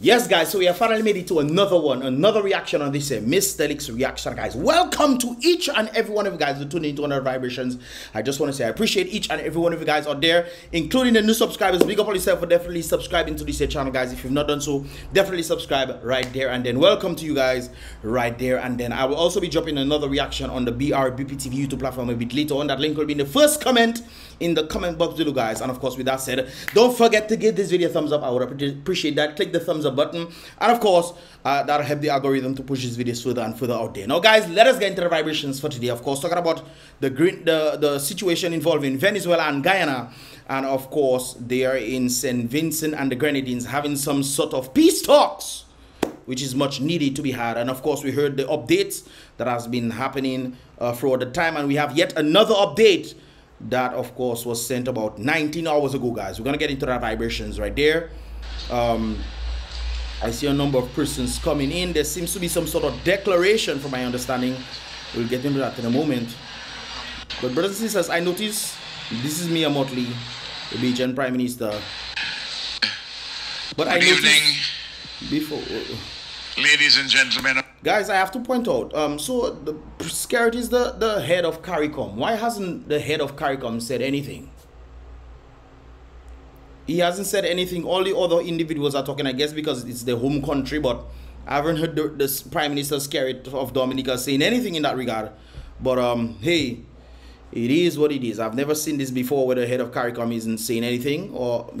Yes, guys, so we have finally made it to another reaction on this Mystelics reaction, guys. Welcome to each and every one of you guys who tune into another vibrations. I just want to say I appreciate each and every one of you guys out there, including the new subscribers. Big up on yourself for definitely subscribing to this channel, guys. If you've not done so, definitely subscribe right there. And then welcome to you guys right there. And then I will also be dropping another reaction on the BrBpTV YouTube platform a bit later on. That link will be in the first comment in the comment box below, guys. And of course, with that said, don't forget to give this video a thumbs up. I would appreciate that. Click the thumbs up button, and of course that'll help the algorithm to push these videos further and further out there. Now, guys, let us get into the vibrations for today. Of course, talking about the situation involving Venezuela and Guyana, and of course they are in St. Vincent and the Grenadines having some sort of peace talks, which is much needed to be had. And of course, we heard the updates that has been happening throughout the time, and we have yet another update that of course was sent about 19 hours ago, guys. We're gonna get into that vibrations right there. I see a number of persons coming in. There seems to be some sort of declaration from my understanding. We'll get into that in a moment. But brothers and sisters, I notice this is Mia Motley, the Belgian Prime Minister. But Good evening, before ladies and gentlemen. guys, I have to point out, so the Skerrit is the head of CARICOM. Why hasn't the head of CARICOM said anything? He hasn't said anything. All the other individuals are talking, I guess because it's their home country, but I haven't heard the Prime Minister Skerrit of Dominica saying anything in that regard. But hey, it is what it is. I've never seen this before where the head of CARICOM isn't saying anything, or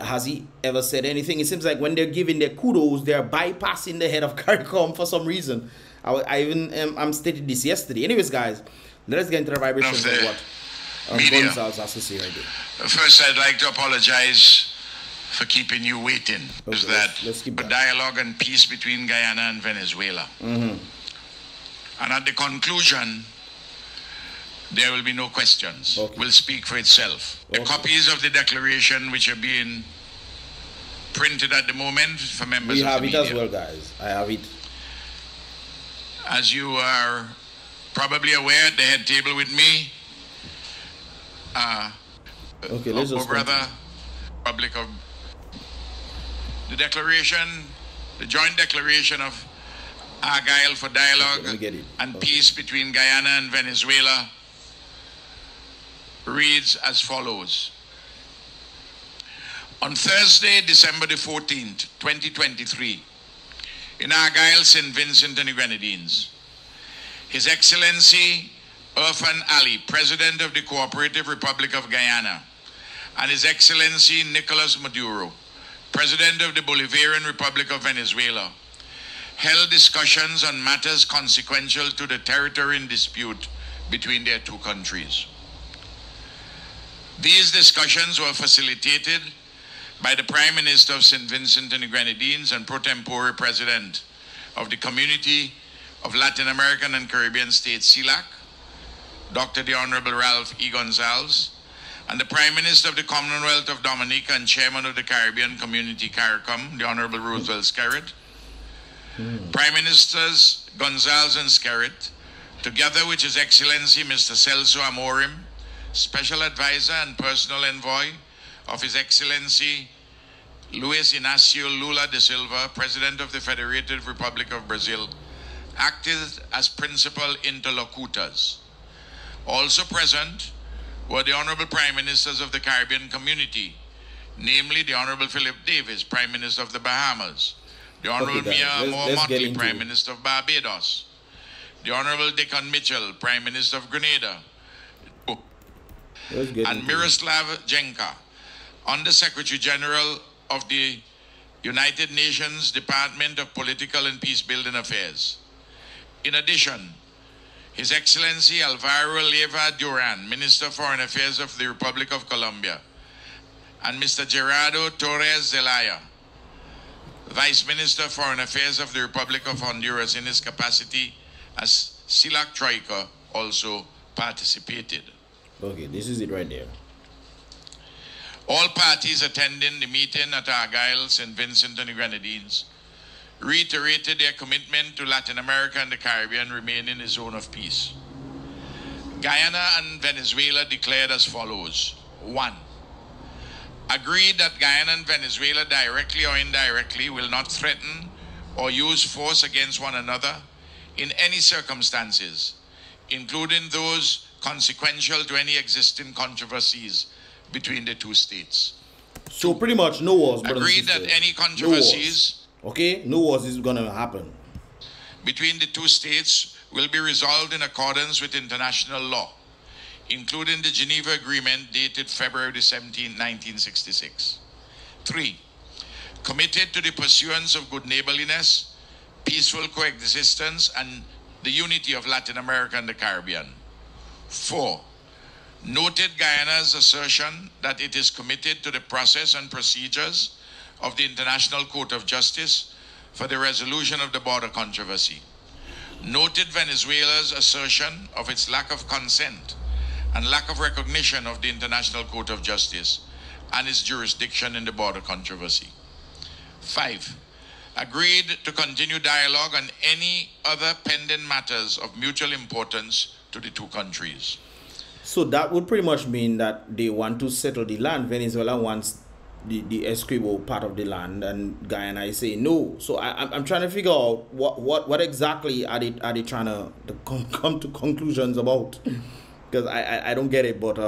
has he ever said anything? It seems like when they're giving their kudos, they're bypassing the head of CARICOM for some reason. I even stated this yesterday. Anyways, guys, let us get into the vibrations of what Gonzalez has to say right there. First, I'd like to apologize for keeping you waiting. Okay, Is that let's keep a dialogue and peace between Guyana and Venezuela? And at the conclusion, there will be no questions. Will speak for itself. The copies of the declaration which are being printed at the moment for members of the media. We have it as well, guys. I have it. As you are probably aware, at the head table with me, let's just brother, Republic of the declaration, the joint declaration of Argyle for dialogue and peace between Guyana and Venezuela reads as follows. On Thursday, December the 14th, 2023, in Argyle, St. Vincent and the Grenadines, His Excellency Irfan Ali, President of the Cooperative Republic of Guyana, and His Excellency Nicolas Maduro, President of the Bolivarian Republic of Venezuela, held discussions on matters consequential to the territory in dispute between their two countries. These discussions were facilitated by the Prime Minister of St. Vincent and the Grenadines and pro tempore President of the Community of Latin American and Caribbean States, CELAC, Dr. the Honorable Ralph E. Gonzalez, and the Prime Minister of the Commonwealth of Dominica and Chairman of the Caribbean Community, CARICOM, the Honorable Roosevelt Skerrit. Prime Ministers Gonzalez and Skerrit, together with His Excellency Mr. Celso Amorim, Special Advisor and Personal Envoy of His Excellency Luis Inácio Lula da Silva, President of the Federated Republic of Brazil, acted as principal interlocutors. Also present were the Honorable Prime Ministers of the Caribbean Community, namely the Honorable Philip Davis, Prime Minister of the Bahamas, the Honorable Mia Motley, Prime Minister of Barbados, the Honorable Dickon Mitchell, Prime Minister of Grenada, and Miroslav Jenka, Under Secretary General of the United Nations Department of Political and Peace-Building Affairs. In addition, His Excellency Alvaro Leyva Duran, Minister of Foreign Affairs of the Republic of Colombia, and Mr. Gerardo Torres Zelaya, Vice Minister of Foreign Affairs of the Republic of Honduras in his capacity as CELAC Troika, also participated. Okay, this is it right there. All parties attending the meeting at Argyle, St. Vincent and the Grenadines reiterated their commitment to Latin America and the Caribbean remaining a zone of peace. Guyana and Venezuela declared as follows. 1. Agreed that Guyana and Venezuela, directly or indirectly, will not threaten or use force against one another in any circumstances, including those consequential to any existing controversies between the two states. So pretty much no wars. Agreed that any controversies, no wars is gonna happen between the two states will be resolved in accordance with international law, including the Geneva Agreement dated February 17, 1966. 3. Committed to the pursuance of good neighborliness, peaceful coexistence, and the unity of Latin America and the Caribbean. 4. Noted Guyana's assertion that it is committed to the process and procedures of the International Court of Justice for the resolution of the border controversy. Noted Venezuela's assertion of its lack of consent and lack of recognition of the International Court of Justice and its jurisdiction in the border controversy. 5. Agreed to continue dialogue on any other pending matters of mutual importance to the two countries. So that would pretty much mean that they want to settle the land. Venezuela wants the Escribo part of the land, and Guyana is saying no. So I'm trying to figure out what exactly are they trying to come to conclusions about, because I don't get it, but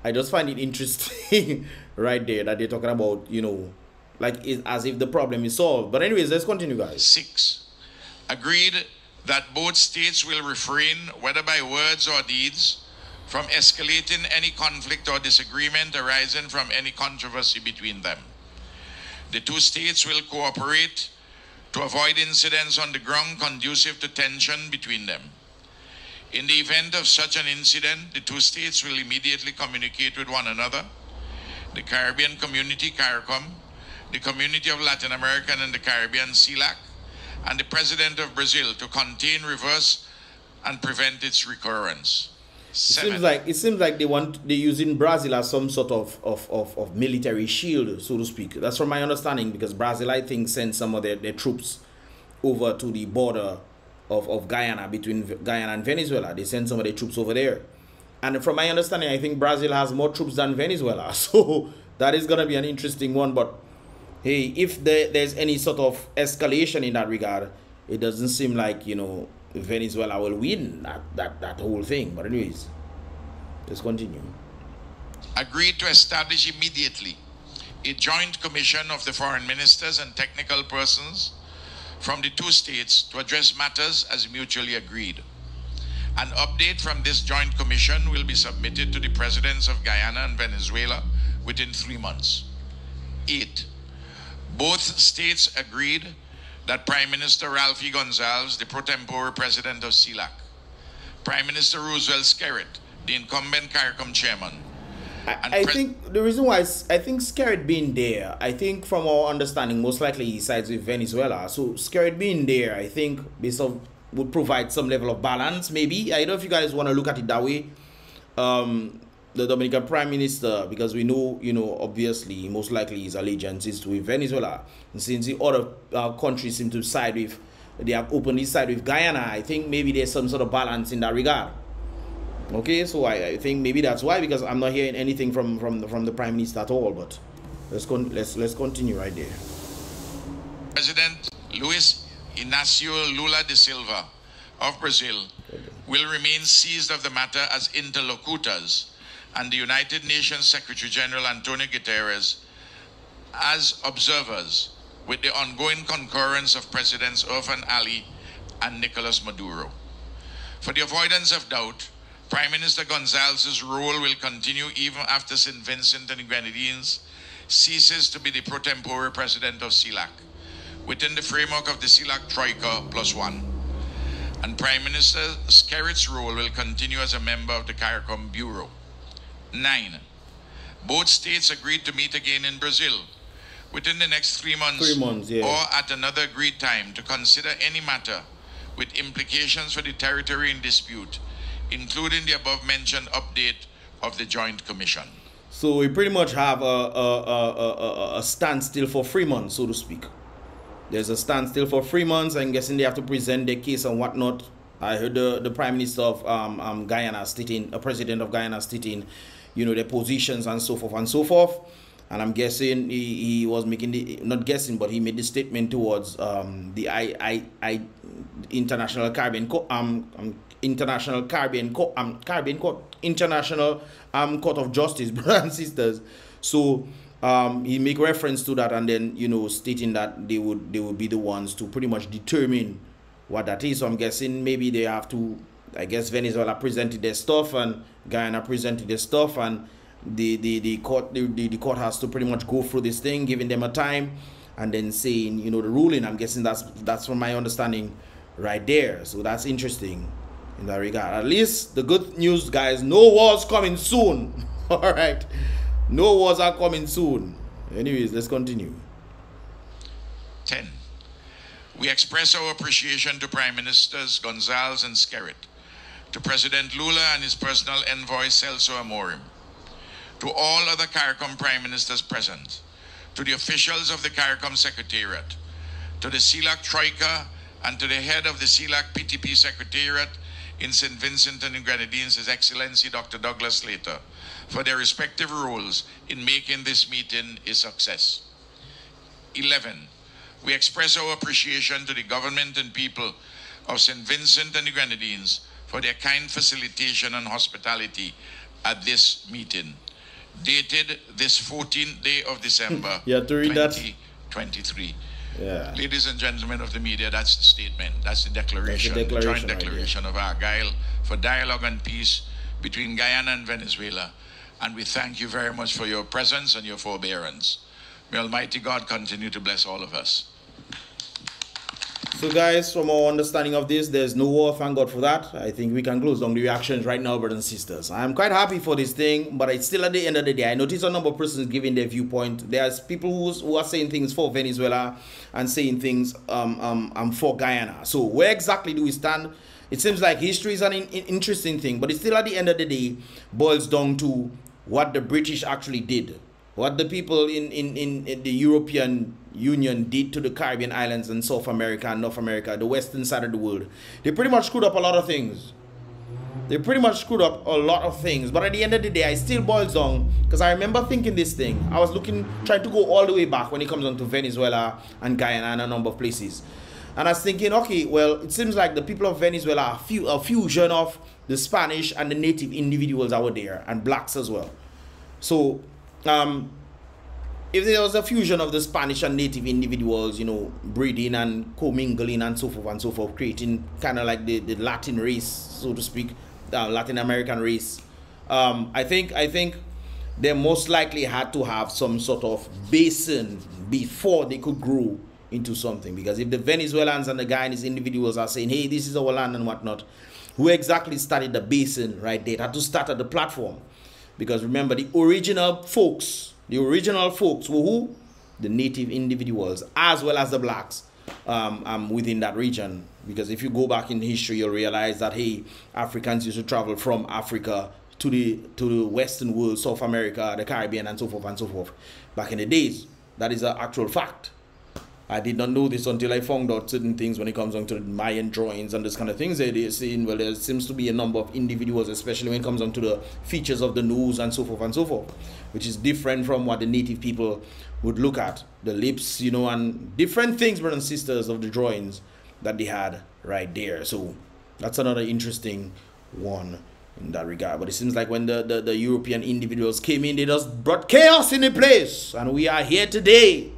I just find it interesting right there that they're talking about, you know, like as if the problem is solved. But anyways, let's continue, guys. 6. Agreed that both states will refrain, whether by words or deeds, from escalating any conflict or disagreement arising from any controversy between them. The two states will cooperate to avoid incidents on the ground conducive to tension between them. In the event of such an incident, the two states will immediately communicate with one another, the Caribbean Community, CARICOM, the Community of Latin America and the Caribbean, CELAC, and the President of Brazil to contain, reverse, and prevent its recurrence. 7. It seems like they're using Brazil as some sort of military shield, so to speak. That's from my understanding, because Brazil, I think, sent some of their troops over to the border of Guyana, between Guyana and Venezuela. They sent some of their troops over there. And from my understanding, I think Brazil has more troops than Venezuela. So that is going to be an interesting one. But hey, if there's any sort of escalation in that regard, it doesn't seem like, you know, Venezuela will win that whole thing. But anyways, let's continue. Agreed to establish immediately a joint commission of the foreign ministers and technical persons from the two states to address matters as mutually agreed. An update from this joint commission will be submitted to the presidents of Guyana and Venezuela within 3 months. 8. Both states agreed that Prime Minister Ralph E. Gonzalez, the pro tempore president of CELAC, Prime Minister Roosevelt Skerrit, the incumbent CARICOM chairman. I think the reason why I think Skerrit being there, I think from our understanding, most likely he sides with Venezuela. So Skerrit being there, I think based on would provide some level of balance, maybe. I don't know if you guys want to look at it that way. The Dominican Prime Minister, because we know, you know, obviously, most likely his allegiance is to Venezuela. And since the other countries seem to side with, they have openly side with Guyana, I think maybe there's some sort of balance in that regard. Okay, so I think maybe that's why, because I'm not hearing anything from the Prime Minister at all. But let's continue right there. President Luis Inácio Lula da Silva of Brazil will remain seized of the matter as interlocutors, and the United Nations Secretary General Antonio Guterres as observers, with the ongoing concurrence of Presidents Irfan Ali and Nicolas Maduro. For the avoidance of doubt, Prime Minister Gonzalez's role will continue even after St. Vincent and the Grenadines ceases to be the pro tempore president of CELAC, within the framework of the CELAC Troika +1. And Prime Minister Skerrit's role will continue as a member of the CARICOM Bureau. 9. Both states agreed to meet again in Brazil within the next 3 months, 3 months, yeah, or at another agreed time to consider any matter with implications for the territory in dispute, including the above-mentioned update of the Joint Commission. So we pretty much have a standstill for 3 months, so to speak. There's a standstill for 3 months. I'm guessing they have to present their case and whatnot. I heard the Prime Minister of Guyana stating, a President of Guyana stating, you know, their positions and so forth and so forth. And I'm guessing he was making the, not guessing, but he made the statement towards the International Caribbean Court, International Caribbean Court, International Court of Justice, brothers and sisters. So he make reference to that, and then, you know, stating that they would be the ones to pretty much determine what that is. So I'm guessing maybe they have to, I guess Venezuela presented their stuff and Guyana presented their stuff, and the court has to pretty much go through this thing, giving them a time, and then saying, you know, the ruling. I'm guessing that's from my understanding right there. So that's interesting in that regard. At least the good news, guys, no wars coming soon. All right, no wars are coming soon. Anyways, let's continue. 10. We express our appreciation to Prime Ministers Gonzalez and Skerrit, to President Lula and his personal envoy Celso Amorim, to all other CARICOM Prime Ministers present, to the officials of the CARICOM Secretariat, to the CELAC Troika, and to the head of the CELAC PTP Secretariat in St. Vincent and the Grenadines, His Excellency Dr. Douglas Slater, for their respective roles in making this meeting a success. 11. We express our appreciation to the government and people of St. Vincent and the Grenadines for their kind facilitation and hospitality at this meeting, dated this 14th day of December, 2023. Yeah. Ladies and gentlemen of the media, that's the statement. That's the declaration, the joint declaration of Argyle for dialogue and peace between Guyana and Venezuela. And we thank you very much for your presence and your forbearance. May Almighty God continue to bless all of us. So guys, from our understanding of this, there's no war. Thank God for that. I think we can close down the reactions right now, brothers and sisters. I'm quite happy for this thing, but it's still at the end of the day. I notice a number of persons giving their viewpoint. There's people who are saying things for Venezuela and saying things for Guyana. So where exactly do we stand? It seems like history is an interesting thing, but it's still at the end of the day boils down to what the British actually did. What the people in the European Union did to the Caribbean islands and South America and North America, the western side of the world. They pretty much screwed up a lot of things. But at the end of the day, I still boils down, because I remember thinking this thing. I was trying to go all the way back when it comes on to Venezuela and Guyana and a number of places. And I was thinking, okay, well, it seems like the people of Venezuela are a fusion of the Spanish and the native individuals out there, and blacks as well. So, if there was a fusion of the Spanish and native individuals, you know, breeding and commingling and so forth, creating kind of like the Latin race, so to speak, Latin American race, I think they most likely had to have some sort of basin before they could grow into something. Because if the Venezuelans and the Guyanese individuals are saying, hey, this is our land and whatnot, who exactly started the basin right there? It had to start at the platform. Because remember, the original folks were who? The native individuals, as well as the blacks within that region. Because if you go back in history, you'll realize that, hey, Africans used to travel from Africa to the Western world, South America, the Caribbean, and so forth, back in the days. That is an actual fact. I did not know this until I found out certain things when it comes on to the Mayan drawings and this kind of things. They're saying, well, there seems to be a number of individuals, especially when it comes on to the features of the nose and so forth, which is different from what the native people would look at. The lips, you know, and different things, brothers and sisters, of the drawings that they had right there. So that's another interesting one in that regard. But it seems like when the European individuals came in, they just brought chaos in the place. And we are here today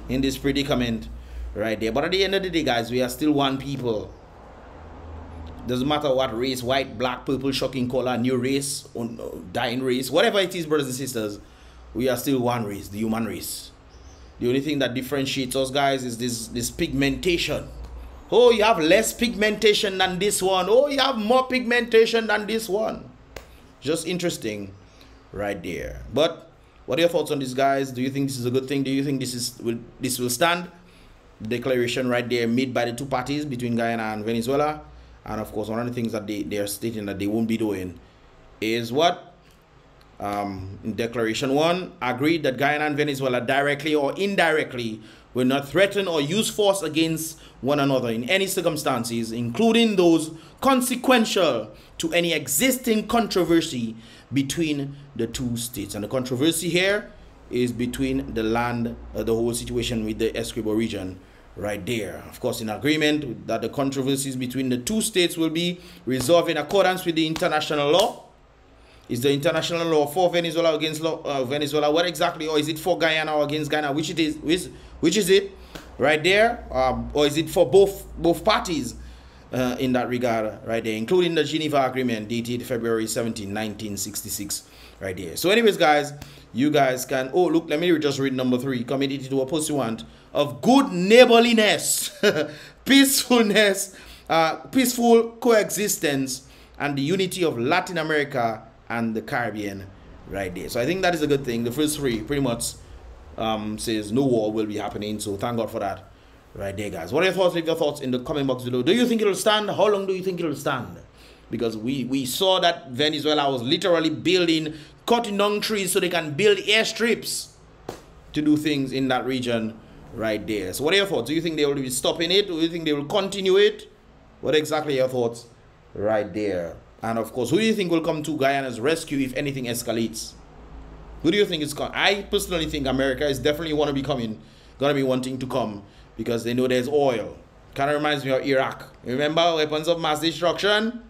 in this predicament right there. But at the end of the day, guys, we are still one people. Doesn't matter what race, white, black, purple, shocking color, new race, or dying race, whatever it is, brothers and sisters, we are still one race, the human race. The only thing that differentiates us, guys, is this pigmentation. Oh, you have less pigmentation than this one. Oh, you have more pigmentation than this one. Just interesting right there. But what are your thoughts on this, guys? Do you think this is a good thing? Do you think this will stand? Declaration right there made by the two parties between Guyana and Venezuela. And of course, one of the things that they are stating that they won't be doing is what? In Declaration 1, agreed that Guyana and Venezuela directly or indirectly will not threaten or use force against one another in any circumstances, including those consequential to any existing controversy between the two states. And the controversy here is between the land, the whole situation with the Essequibo region right there. Of course, in agreement that the controversies between the two states will be resolved in accordance with the international law. Is the international law for Venezuela against Venezuela? What exactly? Or is it for Guyana or against Guyana? Which it is? Which is it? Right there? Or is it for both parties in that regard? Right there, including the Geneva Agreement dated February 17, 1966. Right there. So, anyways, guys, you guys can. Oh, look, let me just read number 3. Committed to a pursuit of good neighborliness, peacefulness, peaceful coexistence, and the unity of Latin America and the Caribbean right there. So I think that is a good thing. The first 3 pretty much says no war will be happening. So thank God for that right there, guys. What are your thoughts? Leave your thoughts in the comment box below. Do you think it'll stand? How long do you think it'll stand? Because we saw that Venezuela was literally cutting down trees so they can build airstrips to do things in that region right there. So what are your thoughts? Do you think they will be stopping it? Do you think they will continue it? What exactly are your thoughts right there? And of course, who do you think will come to Guyana's rescue if anything escalates? Who do you think is coming? I personally think America is definitely gonna be wanting to come because they know there's oil. Kind of reminds me of Iraq. Remember weapons of mass destruction?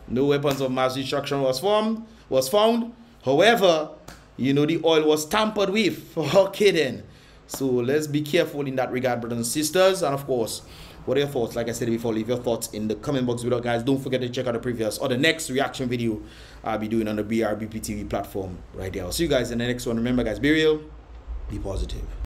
No weapons of mass destruction was found. However, you know, the oil was tampered with. Okay then. So let's be careful in that regard, brothers and sisters. And of course, what are your thoughts? Like I said before, leave your thoughts in the comment box below, guys. Don't forget to check out the previous or the next reaction video I'll be doing on the BrBpTV platform right there. I'll see you guys in the next one. Remember, guys, be real, be positive.